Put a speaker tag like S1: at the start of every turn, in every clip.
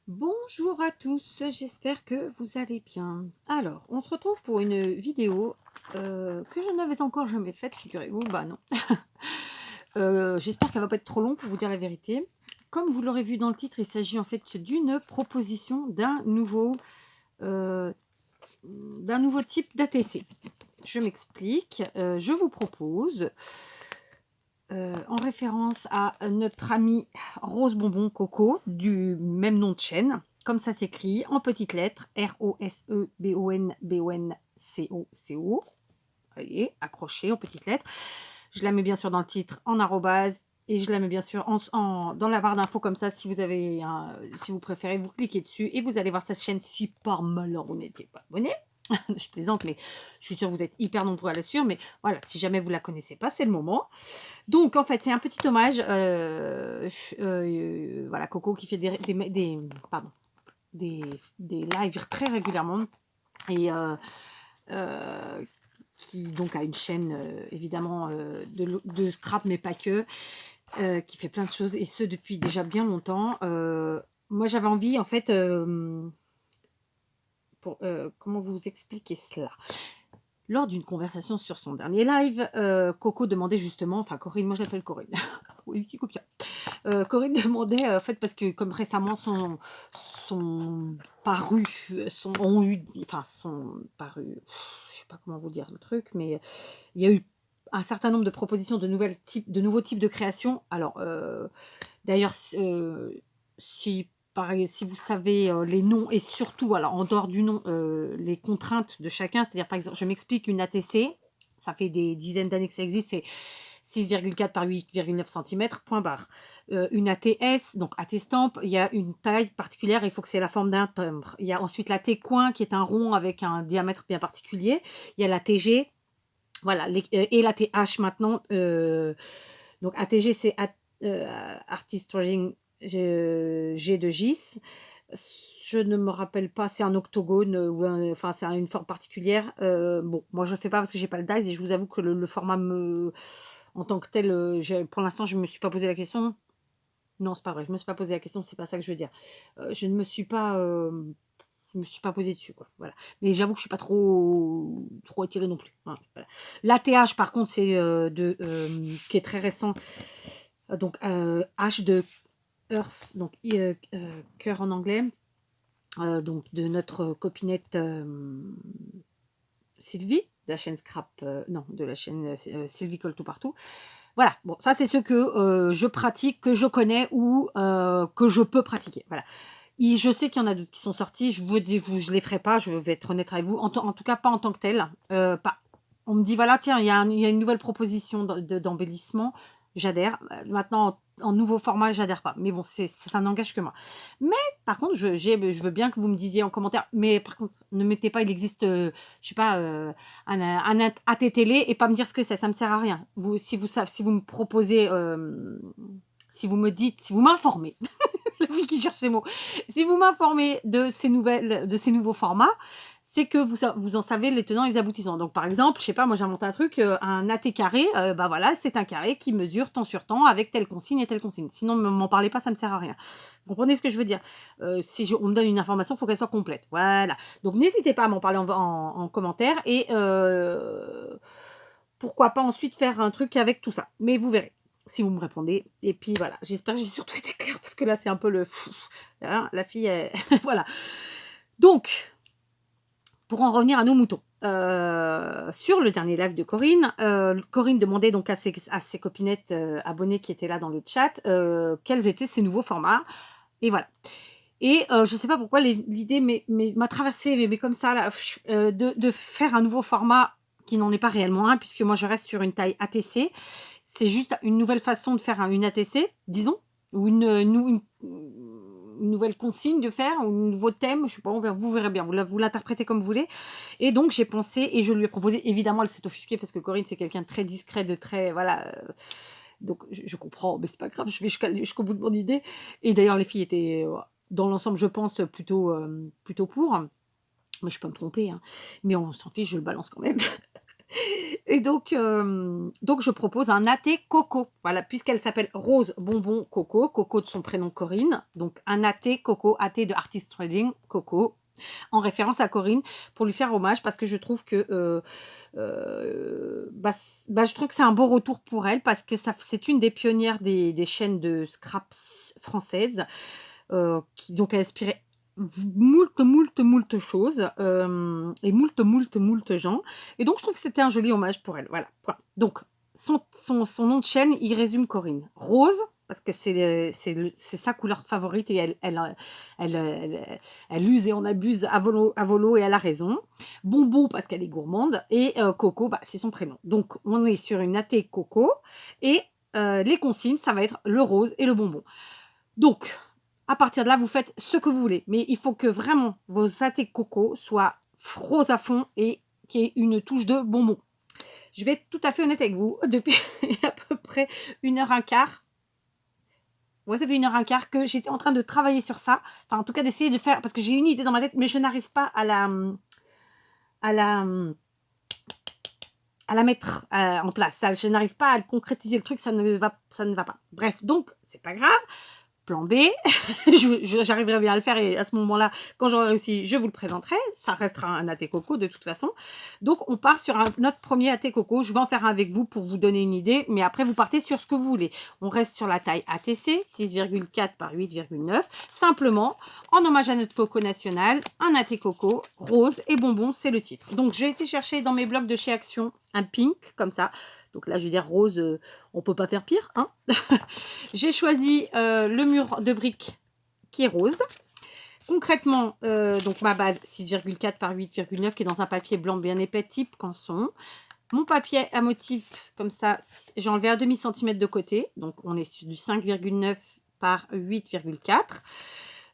S1: Bonjour à tous, j'espère que vous allez bien. Alors, on se retrouve pour une vidéo que je n'avais encore jamais faite, figurez-vous. Bah non. J'espère qu'elle va pas être trop longue pour vous dire la vérité. Comme vous l'aurez vu dans le titre, il s'agit en fait d'une proposition euh, d'un nouveau type d'ATC. Je m'explique. Je vous propose, en référence à notre ami Rose Bonbon Coco, du même nom de chaîne, comme ça s'écrit, en petites lettres, ROSEBONBONCOCO, voyez, accroché en petites lettres. Je la mets bien sûr dans le titre en arrobase, et je la mets bien sûr dans la barre d'infos, comme ça, si vous avez si vous préférez, vous cliquez dessus, et vous allez voir sa chaîne si par malheur vous n'étiez pas abonné. Je plaisante, mais je suis sûre que vous êtes hyper nombreux à la suivre, mais voilà, si jamais vous la connaissez pas, c'est le moment. Donc, en fait, c'est un petit hommage, voilà, Coco qui fait pardon, des, des lives très régulièrement, et qui donc a une chaîne, évidemment, de scrap, mais pas que, qui fait plein de choses, et ce depuis déjà bien longtemps. Moi, j'avais envie, en fait, comment vous expliquer cela? Lors d'une conversation sur son dernier live, Coco demandait justement, enfin Corinne, moi je l'appelle Corinne, oui, petit copieur. Corinne demandait, en fait, parce que comme récemment sont parus, ont eu, enfin sont parus, je sais pas comment vous dire le truc, mais il y a eu un certain nombre de propositions de nouveaux types de créations. Alors, d'ailleurs, si vous savez les noms, et surtout, alors en dehors du nom, les contraintes de chacun, c'est-à-dire, par exemple, je m'explique, une ATC, ça fait des dizaines d'années que ça existe, c'est 6,4 par 8,9 cm, point barre. Une ATS, donc AT Stamp, il y a une taille particulière, il faut que c'est la forme d'un timbre. Il y a ensuite la T-coin, qui est un rond avec un diamètre bien particulier. Il y a la TG, voilà, et la TH maintenant. Donc ATG, c'est Artist Drawing G de GIS. Je ne me rappelle pas, c'est un octogone, enfin c'est une forme particulière. Bon, moi je ne fais pas parce que j'ai pas le dies, et je vous avoue que le format en tant que tel, pour l'instant je ne me suis pas posé la question. Non, c'est pas vrai, je me suis pas posé la question, c'est pas ça que je veux dire. Je ne me suis pas, je me suis pas posée dessus, quoi. Voilà. Mais j'avoue que je suis pas trop attirée non plus. Voilà. L'ATH, par contre, c'est qui est très récent. Donc H de Earth, donc cœur en anglais. Donc de notre copinette Sylvie, de la chaîne Scrap, non, de la chaîne Sylvie Colle tout partout. Voilà, bon, ça c'est ce que je pratique, que je connais, ou que je peux pratiquer. Voilà. Je sais qu'il y en a d'autres qui sont sortis, je ne les ferai pas, je vais être honnête avec vous, en tout cas pas en tant que tel. On me dit, voilà, tiens, il y a une nouvelle proposition d'embellissement, j'adhère. Maintenant, en nouveau format, j'adhère pas. Mais bon, ça n'engage que moi. Mais par contre, je veux bien que vous me disiez en commentaire, mais par contre, ne mettez pas, il existe, je sais pas, un AT télé, et pas me dire ce que c'est, ça me sert à rien. Si vous me proposez, si vous me dites, si vous m'informez, la fille qui cherche ses mots. Si vous m'informez de ces nouveaux formats, c'est que vous en savez les tenants et les aboutissants. Donc, par exemple, je sais pas, moi j'ai inventé un truc, un AT carré, bah voilà, c'est un carré qui mesure temps sur temps avec telle consigne et telle consigne. Sinon, ne m'en parlez pas, ça ne me sert à rien. Vous comprenez ce que je veux dire? On me donne une information, il faut qu'elle soit complète. Voilà. Donc, n'hésitez pas à m'en parler en commentaire, et pourquoi pas ensuite faire un truc avec tout ça. Mais vous verrez si vous me répondez. Et puis voilà, j'espère que j'ai surtout été claire, parce que là c'est un peu le hein, la fille voilà. Donc, pour en revenir à nos moutons, sur le dernier live de Corinne, Corinne demandait donc à ses copinettes abonnées qui étaient là dans le chat, quels étaient ces nouveaux formats, et voilà. Et je sais pas pourquoi l'idée m'a traversée, mais comme ça là, de faire un nouveau format qui n'en est pas réellement un, puisque moi je reste sur une taille ATC. C'est juste une nouvelle façon de faire une ATC, disons, ou une nouvelle consigne de faire, ou un nouveau thème, je sais pas, vous verrez bien, vous l'interprétez comme vous voulez. Et donc j'ai pensé, et je lui ai proposé, évidemment elle s'est offusquée, parce que Corinne c'est quelqu'un de très discret, de très, voilà, donc je comprends, mais c'est pas grave, je vais jusqu'au bout de mon idée. Et d'ailleurs les filles étaient, dans l'ensemble, je pense, plutôt pour, mais je peux me tromper, hein. Mais on s'en fiche, je le balance quand même. Et donc je propose un latte coco. Voilà, puisqu'elle s'appelle Rose Bonbon Coco, Coco de son prénom Corinne. Donc un latte coco, latte de Artist Trading Coco, en référence à Corinne, pour lui faire hommage parce que je trouve que je trouve que c'est un beau retour pour elle parce que c'est une des pionnières des chaînes de scraps françaises, qui donc a inspiré moult choses, et moult gens, et donc je trouve que c'était un joli hommage pour elle, voilà, point. Donc son nom de chaîne, il résume Corinne. Rose, parce que c'est sa couleur favorite et elle use et on abuse à volo et elle a raison. Bonbon, parce qu'elle est gourmande, et Coco, c'est son prénom. Donc on est sur une latte coco et les consignes, ça va être le rose et le bonbon. Donc, à partir de là, vous faites ce que vous voulez. Mais il faut que vraiment vos latte coco soient rose à fond et qu'il y ait une touche de bonbon. Je vais être tout à fait honnête avec vous. Depuis à peu près 1h15, ouais, ça fait 1h15 que j'étais en train de travailler sur ça. Enfin, en tout cas, d'essayer de faire, parce que j'ai une idée dans ma tête, mais je n'arrive pas à la mettre en place. Je n'arrive pas à concrétiser le truc, ça ne va pas. Bref, donc, c'est pas grave. Plan B, j'arriverai bien à le faire et à ce moment-là, quand j'aurai réussi, je vous le présenterai. Ça restera un latte coco de toute façon. Donc, on part sur notre premier latte coco. Je vais en faire un avec vous pour vous donner une idée, mais après, vous partez sur ce que vous voulez. On reste sur la taille ATC, 6,4 par 8,9. Simplement, en hommage à notre coco national, un latte coco rose et bonbon, c'est le titre. Donc, j'ai été chercher dans mes blocs de chez Action un pink, comme ça. Donc là, je veux dire rose, on peut pas faire pire, hein. J'ai choisi le mur de briques qui est rose. Concrètement, donc ma base 6,4 par 8,9 qui est dans un papier blanc bien épais type canson. Mon papier à motif comme ça, j'ai enlevé un demi-centimètre de côté. Donc on est sur du 5,9 par 8,4.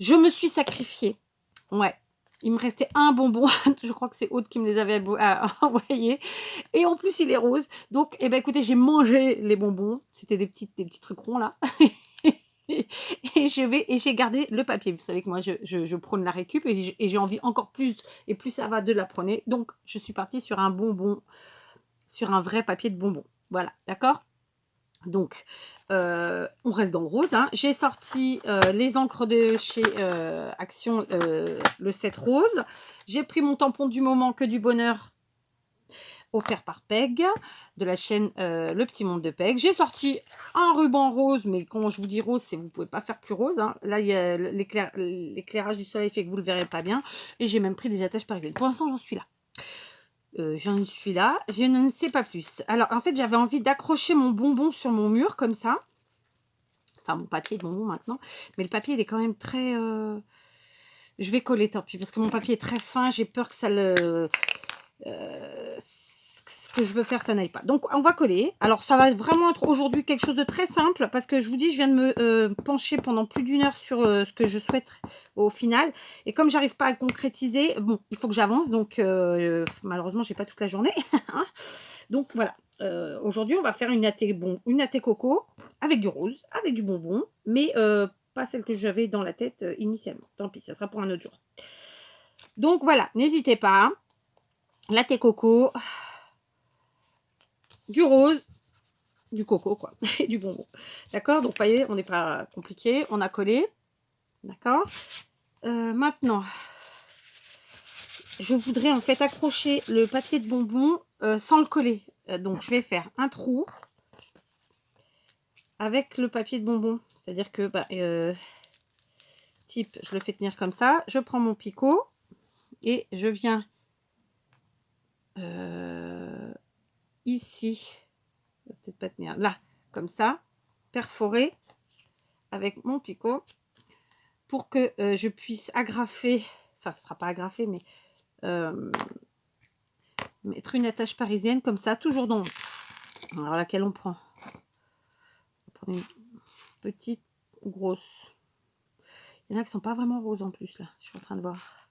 S1: Je me suis sacrifiée. Ouais. Il me restait un bonbon. Je crois que c'est Aude qui me les avait envoyés. Et en plus, il est rose. Donc, eh ben, écoutez, j'ai mangé les bonbons. C'était des petits trucs ronds là. Et j'ai gardé le papier. Vous savez que moi, je prône la récup et j'ai envie encore plus. Et plus ça va, de la prôner. Donc, je suis partie sur un bonbon, sur un vrai papier de bonbon. Voilà, d'accord? Donc, on reste dans le rose, hein. J'ai sorti les encres de chez Action, le set rose. J'ai pris mon tampon du moment Que du bonheur, offert par Peg, de la chaîne Le Petit Monde de Peg. J'ai sorti un ruban rose, mais quand je vous dis rose, c'est vous ne pouvez pas faire plus rose, hein. Là, il y a l'éclairage du soleil fait que vous ne le verrez pas bien. Et j'ai même pris des attaches parisiennes. Pour l'instant, j'en suis là. Je ne sais pas plus. Alors, en fait, j'avais envie d'accrocher mon bonbon sur mon mur, comme ça. Enfin, mon papier de bonbon maintenant. Mais le papier, il est quand même très... Je vais coller, tant pis, parce que mon papier est très fin. J'ai peur que ça le... ce que je veux faire, ça n'aille pas. Donc, on va coller. Alors, ça va vraiment être aujourd'hui quelque chose de très simple, parce que je vous dis, je viens de me pencher pendant plus d'1 heure sur ce que je souhaite au final. Et comme j'arrive pas à le concrétiser, bon, il faut que j'avance. Donc, malheureusement, j'ai pas toute la journée. Donc, voilà. Aujourd'hui, on va faire une latte coco avec du rose, avec du bonbon, mais pas celle que j'avais dans la tête initialement. Tant pis, ça sera pour un autre jour. Donc, voilà, n'hésitez pas. Latte coco, du rose, du coco, quoi, et du bonbon. D'accord? Donc, voyez, on n'est pas compliqué. On a collé. D'accord? Maintenant, je voudrais en fait accrocher le papier de bonbon sans le coller. Donc, je vais faire un trou avec le papier de bonbon. C'est-à-dire que, type, je le fais tenir comme ça. Je prends mon picot et je viens ici. Ça va peut-être pas tenir. Là, comme ça. Perforer avec mon picot pour que je puisse agrafer. Enfin, ce ne sera pas agrafé, mais mettre une attache parisienne comme ça, toujours dans... Alors, laquelle on prend? On prend une petite ou grosse. Il y en a qui sont pas vraiment roses en plus, là. Je suis en train de voir.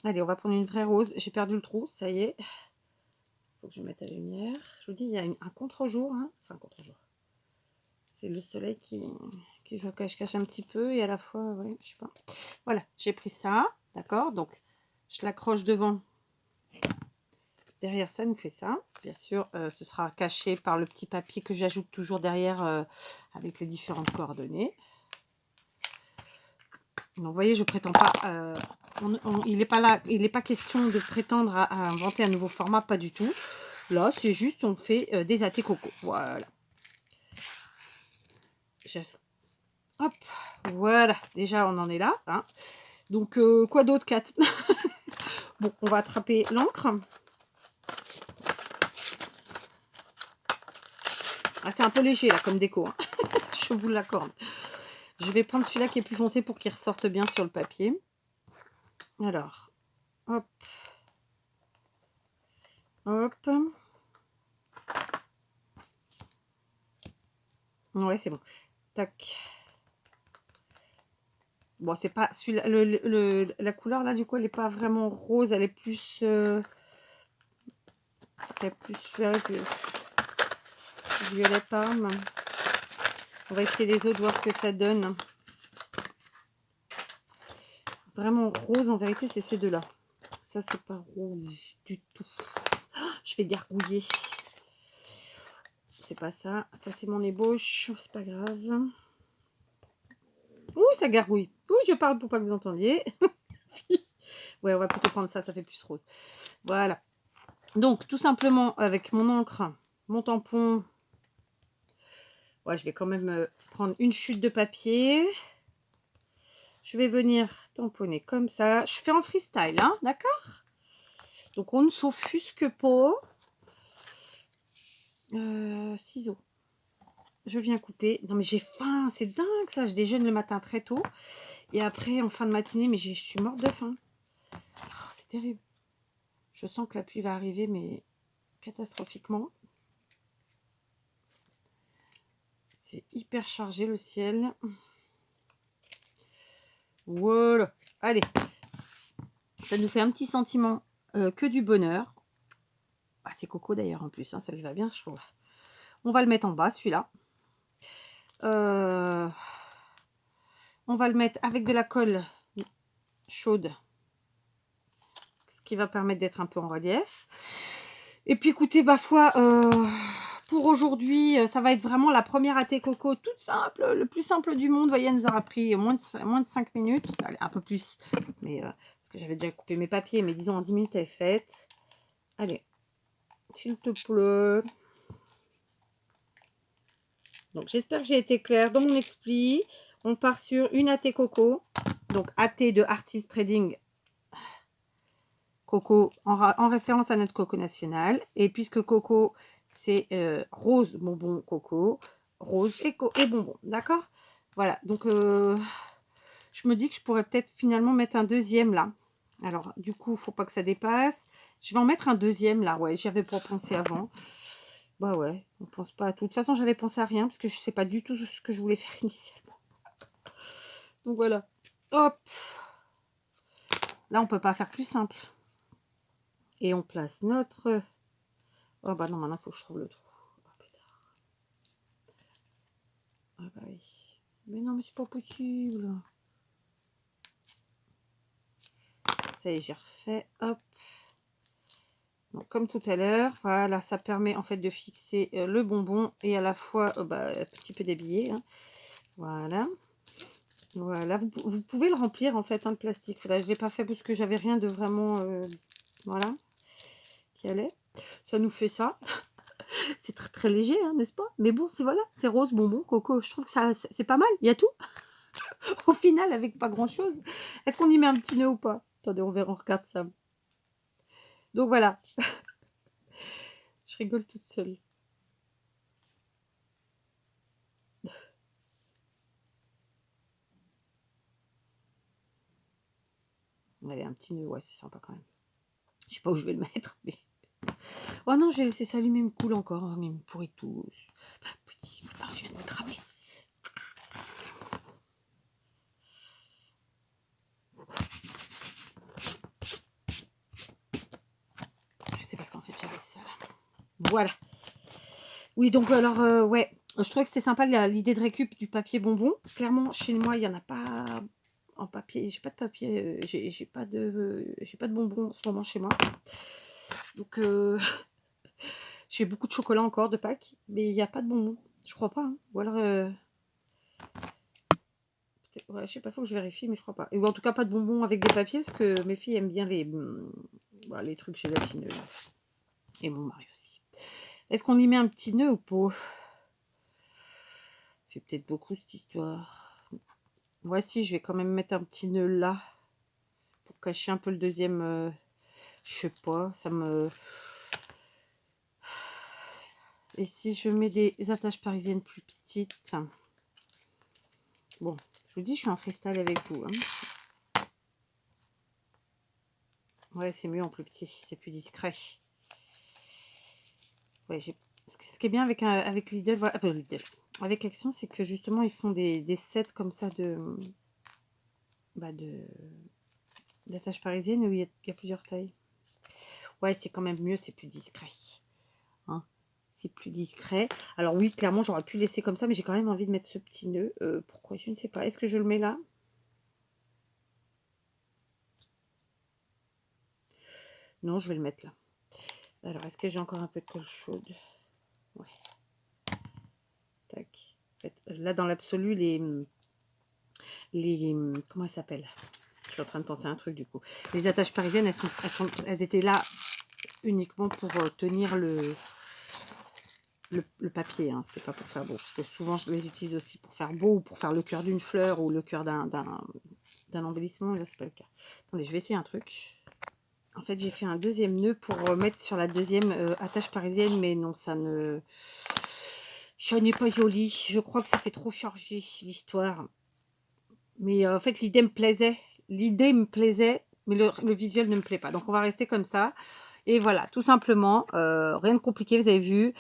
S1: Allez, on va prendre une vraie rose. J'ai perdu le trou, ça y est. Faut que je mette la lumière. Je vous dis, il y a un contre-jour. Hein. Enfin, contre-jour. C'est le soleil qui je cache un petit peu et à la fois, ouais, je sais pas. Voilà, j'ai pris ça. D'accord, donc je l'accroche devant derrière ça nous fait ça. Bien sûr, ce sera caché par le petit papier que j'ajoute toujours derrière avec les différentes coordonnées. Donc, vous voyez, je prétends pas, il n'est pas là, il n'est pas question de prétendre à inventer un nouveau format, pas du tout. Là, c'est juste, on fait des athées coco. Voilà. Hop, voilà. Déjà, on en est là. Hein. Donc, quoi d'autre, Kat? Bon, on va attraper l'encre. Ah, c'est un peu léger, là, comme déco. Hein. Je vous l'accorde. Je vais prendre celui-là qui est plus foncé pour qu'il ressorte bien sur le papier. Alors, hop. Hop. Ouais, c'est bon. Tac. Bon, c'est pas celui-là. La couleur, là, du coup, elle n'est pas vraiment rose. Elle est plus... elle est plus violet parme. On va essayer les autres, voir ce que ça donne. Vraiment rose, en vérité, c'est ces deux-là. Ça, c'est pas rose du tout. Je vais gargouiller. C'est pas ça. Ça, c'est mon ébauche. C'est pas grave. Ouh, ça gargouille. Ouh, je parle pour pas que vous entendiez. Ouais, on va plutôt prendre ça. Ça fait plus rose. Voilà. Donc, tout simplement, avec mon encre, mon tampon. Ouais, je vais quand même prendre une chute de papier. Je vais venir tamponner comme ça. Je fais en freestyle, hein, d'accord? Donc, on ne s'offusque pas. Ciseaux. Je viens couper. Non, mais j'ai faim. C'est dingue, ça. Je déjeune le matin très tôt. Et après, en fin de matinée, mais je suis morte de faim. Oh, c'est terrible. Je sens que la pluie va arriver, mais catastrophiquement. C'est hyper chargé, le ciel. Voilà. Allez. Ça nous fait un petit sentiment que du bonheur. Ah, c'est coco d'ailleurs en plus. Hein, ça lui va bien, je trouve. On va le mettre en bas, celui-là. On va le mettre avec de la colle chaude, ce qui va permettre d'être un peu en relief. Et puis écoutez, ma foi, pour aujourd'hui, ça va être vraiment la première athée coco toute simple, le plus simple du monde. Vous voyez, elle nous aura pris moins de 5 minutes, allez, un peu plus, mais parce que j'avais déjà coupé mes papiers, mais disons en 10 minutes elle est faite. Allez, s'il te plaît. Donc j'espère que j'ai été claire dans mon expli. On part sur une athée coco, donc athée de Artist Trading Coco en référence à notre coco national. Et puisque coco, c'est rose, bonbon, coco, rose et bonbon. D'accord? Voilà. Donc, je me dis que je pourrais peut-être finalement mettre un deuxième là. Alors, du coup, il ne faut pas que ça dépasse. Je vais en mettre un deuxième là. Ouais, j'y avais pas pensé avant. Bah ouais, on pense pas à tout. De toute façon, j'avais pensé à rien parce que je ne sais pas du tout ce que je voulais faire initialement. Donc voilà. Hop. Là, on peut pas faire plus simple. Et on place notre... Oh bah non, maintenant, il faut que je trouve le trou. Ah bah oui. Mais non, mais c'est pas possible. Ça y est, j'ai refait. Hop. Donc, comme tout à l'heure, voilà, ça permet en fait de fixer le bonbon et à la fois bah, un petit peu débillé. Hein. Voilà. Voilà, vous pouvez le remplir en fait, hein, le plastique. Là, je ne l'ai pas fait parce que j'avais rien de vraiment... voilà. Qui allait. Ça nous fait ça. C'est très très léger, hein, n'est-ce pas? Mais bon, c'est voilà, c'est rose, bonbon, coco. Je trouve que ça c'est pas mal. Il y a tout. Au final, avec pas grand-chose. Est-ce qu'on y met un petit nœud ou pas? Attendez, on verra, on regarde ça. Donc voilà. Je rigole toute seule. Allez, un petit nœud, ouais, c'est sympa quand même. Je sais pas où je vais le mettre, mais... Oh non, j'ai laissé s'allumer, il me coule encore, mais il me pourrit tout. Petit, putain, je viens de me cramer. C'est parce qu'en fait, j'avais ça là. Voilà. Oui, donc alors, ouais, je trouvais que c'était sympa l'idée de récup du papier bonbon. Clairement, chez moi, il n'y en a pas en papier. J'ai pas de papier, j'ai pas de bonbons en ce moment chez moi. Donc, je fais beaucoup de chocolat encore de Pâques, mais il n'y a pas de bonbons. Je crois pas, hein. Ou alors, ouais, je sais pas, faut que je vérifie, mais je crois pas. Ou en tout cas, pas de bonbons avec des papiers, parce que mes filles aiment bien voilà, les trucs gélatineux. Et mon mari aussi. Est-ce qu'on y met un petit nœud ou pas? C'est peut-être beaucoup cette histoire. Voici, je vais quand même mettre un petit nœud là, pour cacher un peu le deuxième. Je sais pas, ça me... Et si je mets des attaches parisiennes plus petites? Bon, je vous dis, je suis en freestyle avec vous, hein. Ouais, c'est mieux en plus petit, c'est plus discret. Ouais, ce qui est bien avec Lidl, voilà, Lidl, avec Action, c'est que justement, ils font des sets comme ça d'attaches parisiennes où il y a plusieurs tailles. Ouais, c'est quand même mieux, c'est plus discret. Hein, c'est plus discret. Alors oui, clairement, j'aurais pu laisser comme ça, mais j'ai quand même envie de mettre ce petit nœud. Pourquoi? Je ne sais pas. Est-ce que je le mets là? Non, je vais le mettre là. Alors, est-ce que j'ai encore un peu de colle chaude? Ouais. Tac. En fait, là, dans l'absolu, comment elles s'appellent? Je suis en train de penser à un truc du coup. Les attaches parisiennes, elles étaient là uniquement pour tenir le papier. Hein. C'était pas pour faire beau. Parce que souvent, je les utilise aussi pour faire beau ou pour faire le cœur d'une fleur ou le cœur d'un embellissement. Et là, c'est pas le cas. Attendez, je vais essayer un truc. En fait, j'ai fait un deuxième nœud pour mettre sur la deuxième attache parisienne, mais non, ça n'est pas joli. Je crois que ça fait trop chargé l'histoire. Mais en fait, l'idée me plaisait. L'idée me plaisait, mais le visuel ne me plaît pas. Donc, on va rester comme ça. Et voilà, tout simplement. Rien de compliqué, vous avez vu.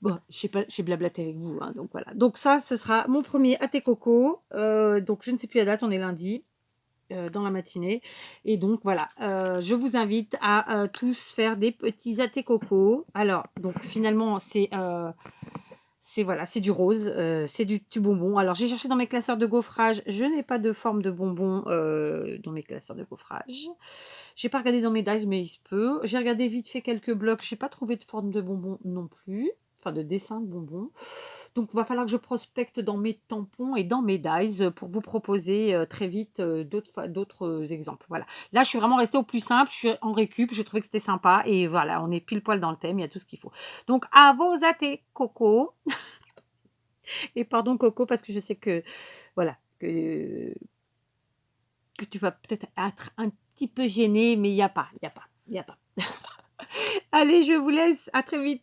S1: Bon, je sais pas, j'ai blablaté avec vous. Hein, donc, voilà. Donc, ça, ce sera mon premier Athé Coco. Donc, je ne sais plus la date, on est lundi. Dans la matinée. Et donc, voilà. Je vous invite à tous faire des petits Athé Coco. Alors, donc, finalement, voilà, c'est du rose, c'est du bonbon. Alors, j'ai cherché dans mes classeurs de gaufrage. Je n'ai pas de forme de bonbon dans mes classeurs de gaufrage. J'ai pas regardé dans mes dies, mais il se peut. J'ai regardé vite fait quelques blocs. Je n'ai pas trouvé de forme de bonbon non plus. Enfin, de dessin de bonbon. Donc, il va falloir que je prospecte dans mes tampons et dans mes dies pour vous proposer très vite d'autres exemples. Voilà. Là, je suis vraiment restée au plus simple. Je suis en récup. J'ai trouvé que c'était sympa. Et voilà, on est pile poil dans le thème. Il y a tout ce qu'il faut. Donc, à vos athées coco. Et pardon Coco, parce que je sais que, voilà, que tu vas peut-être être un petit peu gênée, mais il n'y a pas. Allez, je vous laisse. À très vite.